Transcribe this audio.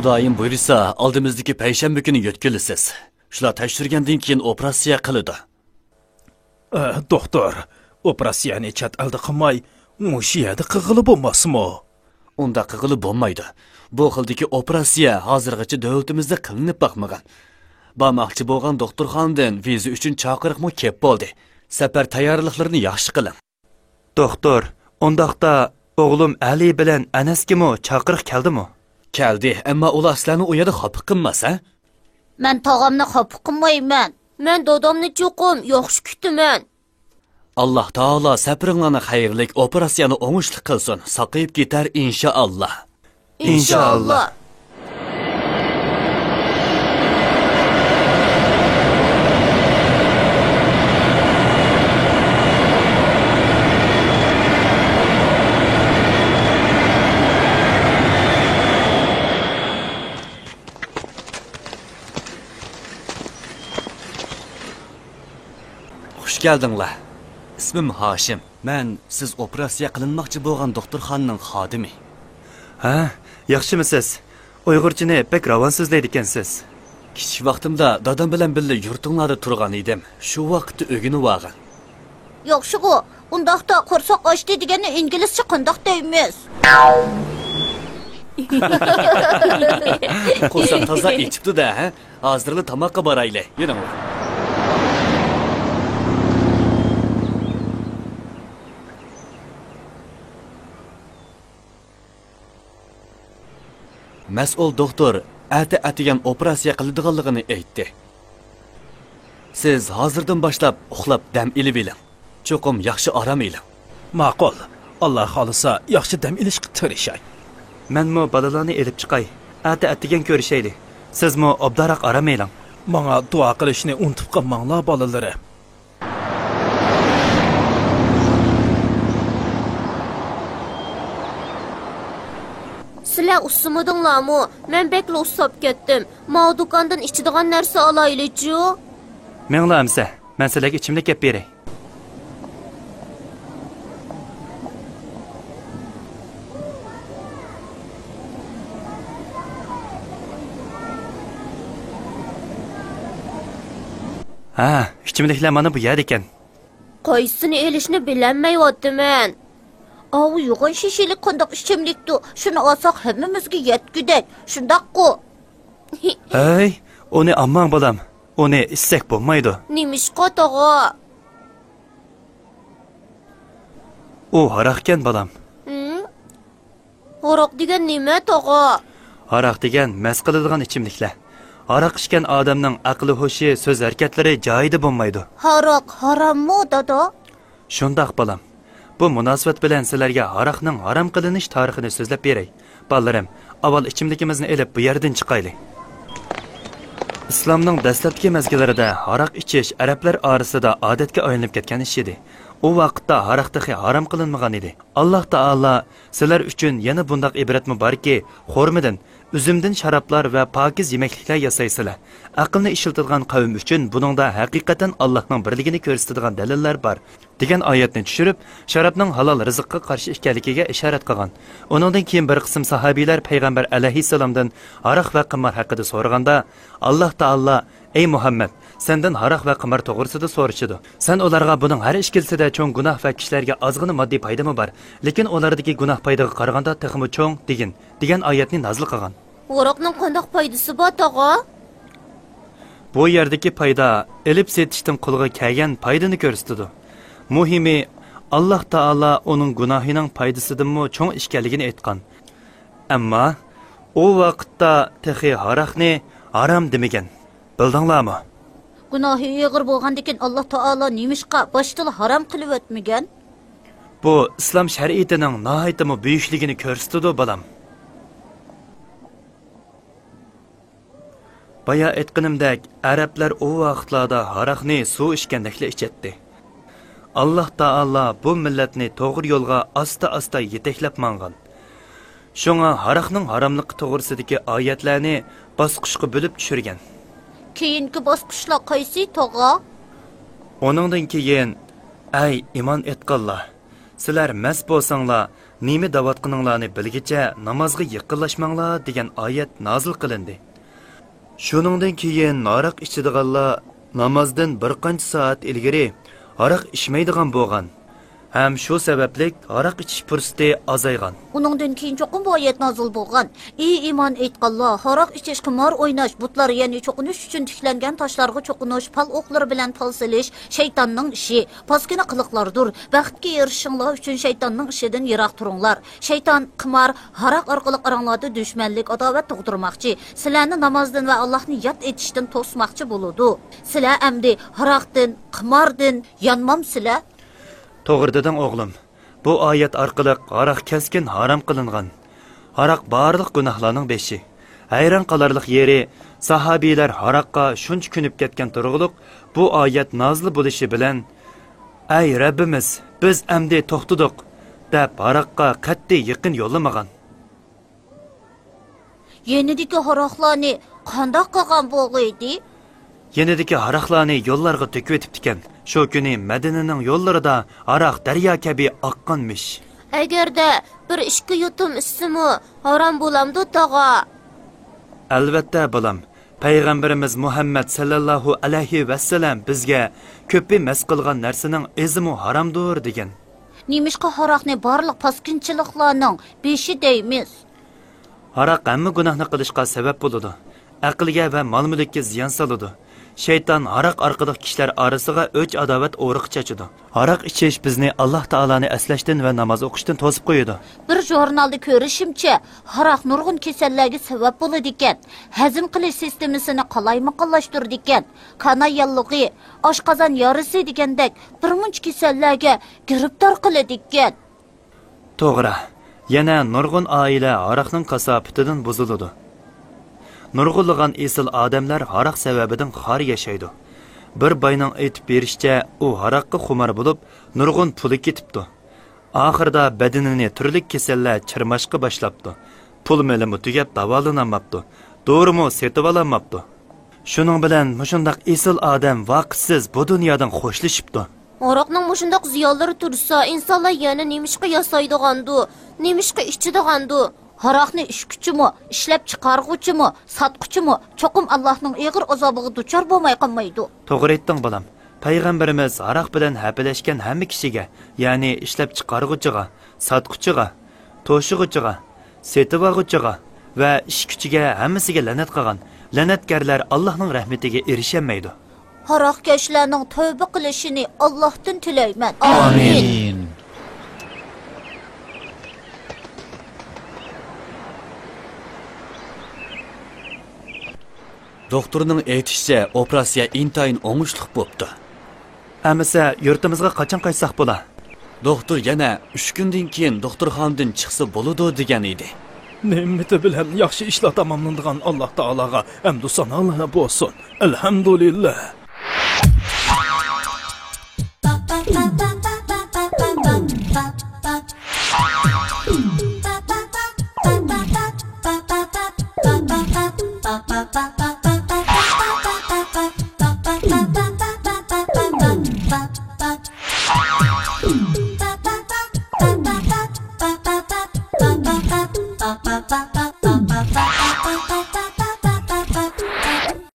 Xudoyim buyursa, oldimizdagi payshanba kuni yetkilisiz. Shular tekshirgandan keyin operatsiya qiladi. Doktor, operatsiyani chat elda qilmay, mushu yerda qilg'ili bo'lmasmi? Unda qilg'ili bo'lmaydi. Bu xildagi operatsiya hozirgacha davlatimizda qilinib boqmagan. Bormoqchi bo'lgan doktorxonadan viza uchun chaqiriqmi kelib bo'ldi. Safar tayyorliklarini yaxshi qiling. Doktor, undaqda o'g'lim Ali bilan Anaskimi chaqiriq keldimi? Keldi, ammo ular sizlarni u yerda xafa qilmasa? Men tog'amni xafa qilmayman. Men dodamni cho'qim yaxshi kutaman. Alloh taolo safaringlarni xayrlik, operatsiyani o'ngishli qilsin. Saqayib ketar inshaalloh. İnşallah. Xush keldinglar. İsmim Hashim. Men siz operatsiya qilinmoqchi bo'lgan doktorxonaning xodimi. Ha, yaxshimisiz? Uyg'urchani pek ravon so'zlaydi ekansiz. Kichik vaqtimda dadam bilan birga yurtinglarda turgan edim. Shu vaqtda o'ginib olgan. Yaxshi-ku, undaqda qo'rsoq ochdi degani inglizcha qandoq deymiz? Qo'rsoq toza ichibdi-da, ha? Hozirli tamoqqa borayli. Yuring. Mas'ul doktor atigan operatsiya qiladiganligini aytdi. Siz hozirdan boshlab uxlab dam ilib eling. Cho'qim yaxshi orom eling. Ma'qul. Alloh xolisa yaxshi dam ilishga tirishay. Menmi balalarni elib chiqay. Atigan ko'rishayli. Sizmi obdaroq orom eling. Menga duo qilishni unutib qolmanglar bolalari. Sizlar ussimidinglarmi? Men bekla ussab ketdim. Ma do'kondan ichadigan narsa olayli-chu. Mengla amsa, men sizlarga ichimlik kelib beray. Ha, ichimliklar mana bu yer ekan. Qaysini elishni bilmayapman. Avu yo'g'on shishilik qandoq ichimlikdi. Shuni olsak hammamizga yetgudak. Shundaq-ku. Ey, uni ammang bolam. Uni issak bo'lmaydi. Nimishqa tog'a? U haraqkan bolam. Haraq degan nima tog'a? Haraq degan mast qiladigan ichimliklar. Haraq ichgan odamning aqli, hushi, so'z harakatlari joyida bo'lmaydi. Haraq harammi, dada? Shundaq bolam. Bu munosabat bilan sizlarga haraqning harom qilinish tarixini so'zlab beray. Balarim, avval ichimlikimizni elib bu yerdan chiqaylik. Islomning dastlabki mezgillarida haraq ichish arablar orasida odatga aylanib ketgan ish edi. U vaqtda haraq dahi harom qilinmagan edi. Alloh taolo sizlar uchun yana bundaq ibratmi borki, xurmidan, üzümdən şaraplar və pakiz yeməkliklər yasaysılar. Aqlni ishiltirgan qavm uchun buningda haqiqatan Allohning birligini ko'rsatadigan dalillar bor. degan oyatni tushirib, sharabning halol rizqqa qarshi ekanligiga ishorat qilgan. Uningdan keyin bir qism sahobiylar payg'ambar alayhissalomdan aroq va qimor haqida so'raganda, Alloh taolo: "Ey Muhammad, sendan aroq va qimor to'g'risida so'rashidi. Sen ularga buning har ishkilsida cho'ng gunoh va kishilarga ozg'ina moddiy foydami bor, lekin ulardagi gunoh foydaga qaraganda texmi cho'ng" degan oyatni nozil qilgan. Aroqning qanday foydasi bor tog'a? Bu yerdagi foyda elib setishdan qo'lga kelgan foydani ko'rsatadi. Muhimi, Alloh taolo uning gunohining foydasidanmi cho'ng ishkanligini aytgan. Ammo u vaqtda texi haroqni harom demagan. Bildinglarmi? Gunohi og'ir bo'lgandan Alloh taolo nimishqa boshdan harom qilib o'tmagan? Bu islom shariatining nihoyatda buyukligini ko'rsatadi, bolam. Baya aytganimdek, arablar o vaqtlarda haroqni suv ichgandekla ichatdi. Alloh taolo bu millatni to'g'ri yo'lga asta-asta yetaklab mangan. Shunga haroqning haromligi to'g'risidagi oyatlarni bosqichga bo'lib tushirgan. Keyingi bosqichlar qaysi tog'a? Oningdan keyin: "Ey iymon etganlar, sizlar mast bo'lsanglar, nima davatqıninglarni bilgicha namozga yaqinlashmanglar degan oyat nozil qilindi. Shuningdan keyin aroq ichadiganlar namozdan bir qancha soat ilgari aroq ichmaydigan bo'lgan. Ham shu sababli aroq ichish fursati azaygan. Uningdan keyin cho'qim bu oyat nozil bo'lgan. Ey iymon etganlar, aroq ichish, qimor o'ynash, butlar ya'ni cho'qinish uchun tiklangan toshlarga cho'qinish, pal o'qlari bilan pal silish shaytonning ishi, paskina qiliqlardir. Baxtga erishishinglar uchun shaytonning ishidan yiroq turinglar. Shayton qimor, aroq orqali aranglarda dushmanlik, adovat tug'dirmoqchi, sizlarni namozdan va Allohni yod etishdan to'smoqchi bo'ladi. Sizlar amdi aroqdan, qimordan yanmamsizlar. To'g'ri deding o'g'lim. Bu oyat orqali aroq keskin harom qilingan. Aroq barliq gunohlarning beshi. Hayron qolarliq yeri sahobiylar aroqqa shuncha kunib ketgan turg'uliq bu oyat nozil bo'lishi bilan "Ey Rabbimiz, biz amdi to'xtadik" deb aroqqa qat'iy yaqin yo'llamagan. Yenidagi aroqlarni qanday qilgan bo'lg'aydi? Yenidagi aroqlarni yo'llarga to'kib etibdikan. Shu kuni Madinaning yo'llarida aroq daryo kabi oqqanmish. Agarda bir 2 yutum ichsimi harom bo'lamdi tog'a. Albatta bo'lam. Payg'ambarimiz Muhammad sallallohu alayhi va sallam bizga ko'pi mas qilgan narsaning ezimi haromdir degan. Nimishqa aroqni barliq paskinchiliklarning beshi deymiz. Aroq hamma gunohni qilishga sabab bo'ladi. Aqlga va mol-mulkka ziyon soladi. Shayton aroq orqali kishilar orasiga o'ch adovat o'riq chachidi. Aroq ichish bizni Alloh taoloni eslashdan va namoz o'qishdan to'sib qo'yadi. Bir jurnalda ko'rishimcha, aroq nurg'un kasallarga sabab bo'ladi ekan. Hazm qilish sistemasini qalaymiqlashtirdi ekan. Kanayallig'i, oshqozon yorisi degandek birmuncha kasallarga giribdor qiladi ekan. To'g'ri. Yana nurg'un oila aroqning kasofatidan buziladi. Nurg'unlagan esil odamlar aroq sababidan xor yashaydi. Bir boyning aytib berishicha, u aroqqa xumar bo'lib, nurg'un puli ketibdi. Oxirida badanini turli kasallar chirmashqa boshlabdi. Pul melimi tugab davolanamabdi. Do'rimi setib olamabdi. Shuning bilan mushundaq esil odam vaqtsiz bu dunyodan xo'shlashibdi. Aroqning mushundaq ziyonlari tursa, insonlar yana nemishqa yasaydigandu, nemishqa ichadigandu. Aroqni ishkuchimi, ishlab chiqarg'uvchimi, sotquchimi, cho'qim Allohning ig'ir azobiga duchor bo'lmay qolmaydi. To'g'ri aytding bolam. Payg'ambarimiz aroq bilan hapalashgan hamma kishiga, ya'ni ishlab chiqarg'uvchiga, sotquchiga, to'shig'uchiga, setib olg'uchiga va ish kuchiga hammasiga la'nat qilgan. La'natgarlar Allohning rahmatiga erishamaydi. Aroqkashlarning tavba qilishini Allohdan tilayman. Amin. Doktorning aytishicha, operatsiya intayin o'ngishli bo'pti. Amisa yurtimizga qachon qaytsak bo'la? Doktor yana 3 kundan keyin doktorxonadan chiqsa bo'ladi degan edi. Nimmeti bilan yaxshi ishlar tamomlangan Alloh taolaga hamdu sanolar bo'lsin. Alhamdulillah. Ba ba ba